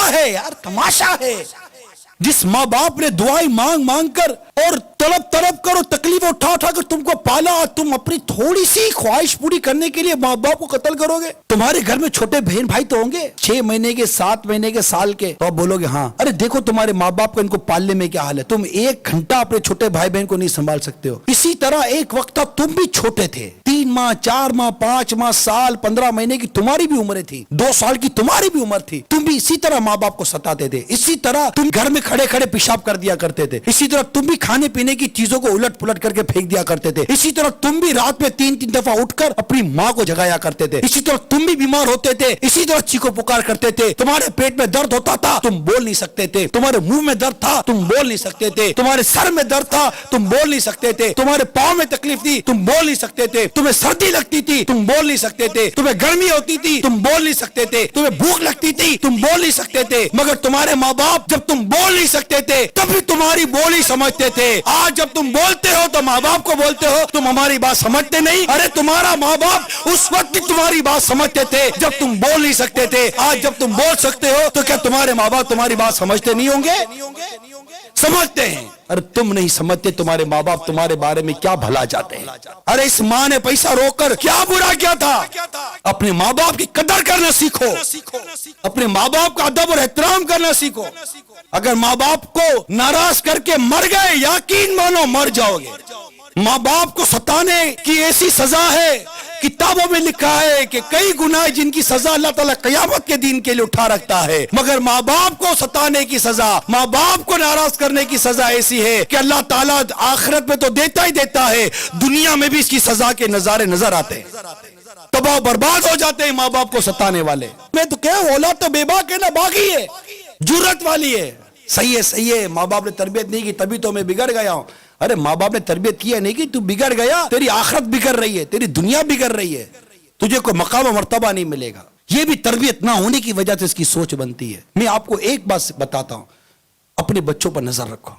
تماشا ہے یار، تماشا ہے. جس ماں باپ نے دعائیں مانگ مانگ کر اور طلب طلب کر اور تکلیف اٹھا اٹھا کر تم کو پالا، تم اپنی تھوڑی سی خواہش پوری کرنے کے لیے ماں باپ کو قتل کرو گے. تمہارے گھر میں چھوٹے بہن بھائی تو ہوں گے، 6 مہینے کے، 7 مہینے کے، سال کے، تو آپ بولو گے ہاں. ارے دیکھو تمہارے ماں باپ کا ان کو پالنے میں کیا حال ہے. تم 1 گھنٹہ اپنے چھوٹے بھائی بہن کو نہیں سنبھال سکتے ہو. اسی طرح ایک وقت تھا تم بھی چھوٹے تھے، 3 ماہ 4 ماہ 5 ماہ سال 15 مہینے کی تمہاری بھی عمریں تھی، 2 سال کی تمہاری بھی عمر تھی. تم بھی اسی طرح ماں باپ کو ستاتے تھے، اسی طرح تم گھر میں کھڑے کھڑے پیشاب کر دیا کرتے تھے، اسی طرح تم بھی کھانے پینے کی چیزوں کو الٹ پلٹ کر کے پھینک دیا کرتے تھے، اسی طرح تم بھی رات میں 3 دفعہ اٹھ کر اپنی ماں کو جگایا کرتے تھے، اسی طرح تم بھی بیمار ہوتے تھے، اسی طرح چیخو پکار کرتے تھے. تمہارے پیٹ میں درد ہوتا تھا، تم بول نہیں سکتے تھے. تمہارے منہ میں درد تھا، تم بول نہیں سکتے تھے. تمہارے سر میں درد تھا، تم بول نہیں سکتے تھے. تمہارے پاؤں میں تکلیف تھی، تم بول نہیں سکتے تھے. تمہیں سردی لگتی تھی، تم بول نہیں سکتے تھے. تمہیں گرمی ہوتی تھی، تم بول نہیں سکتے تھے. تمہیں بھوک لگتی تھی، تم بول نہیں سکتے تھے. مگر تمہارے ماں باپ جب تم بول نہیں سکتے تھے تب بھی تمہاری بولی سمجھتے تھے. آج جب تم بولتے ہو تو ماں باپ کو بولتے ہو تم ہماری بات سمجھتے نہیں. ارے تمہارا ماں باپ اس وقت تمہاری بات سمجھتے تھے جب تم بول نہیں سکتے تھے. آج جب تم بول سکتے ہو تو کیا تمہارے ماں باپ تمہاری بات سمجھتے نہیں ہوں گے؟ سمجھتے ہیں. ارے تم نہیں سمجھتے تمہارے ماں باپ تمہارے بارے میں کیا بھلا چاہتے ہیں. ارے اس ماں نے پیسہ روک کر کیا برا کیا تھا. اپنے ماں باپ کی قدر کرنا سیکھو، اپنے ماں باپ کا ادب اور احترام کرنا سیکھو. اگر ماں باپ کو ناراض کر کے مر گئے یقین مانو مر جاؤ گے. ماں باپ کو ستانے کی ایسی سزا ہے، کتابوں میں لکھا ہے کہ کئی گناہ جن کی سزا اللہ تعالیٰ قیامت کے دن کے لیے اٹھا رکھتا ہے، مگر ماں باپ کو ستانے کی سزا، ماں باپ کو ناراض کرنے کی سزا ایسی ہے کہ اللہ تعالیٰ آخرت میں تو دیتا ہی دیتا ہے، دنیا میں بھی اس کی سزا کے نظارے نظر آتے ہیں. تباہ برباد ہو جاتے ہیں ماں باپ کو ستانے والے. میں تو کہہ اولاد تو بے باک ہے نا، باغی ہے، جرت والی ہے. صحیح ہے، صحیح ہے، ماں باپ نے تربیت نہیں کی تبھی تو میں بگڑ گیا ہوں. ارے ماں باپ نے تربیت کیا نہیں کی، تو بگڑ گیا، تیری آخرت بگڑ رہی ہے، تیری دنیا بگڑ رہی ہے، تجھے کوئی مقام و مرتبہ نہیں ملے گا. یہ بھی تربیت نہ ہونے کی وجہ سے اس کی سوچ بنتی ہے. میں آپ کو ایک بات بتاتا ہوں، اپنے بچوں پر نظر رکھو.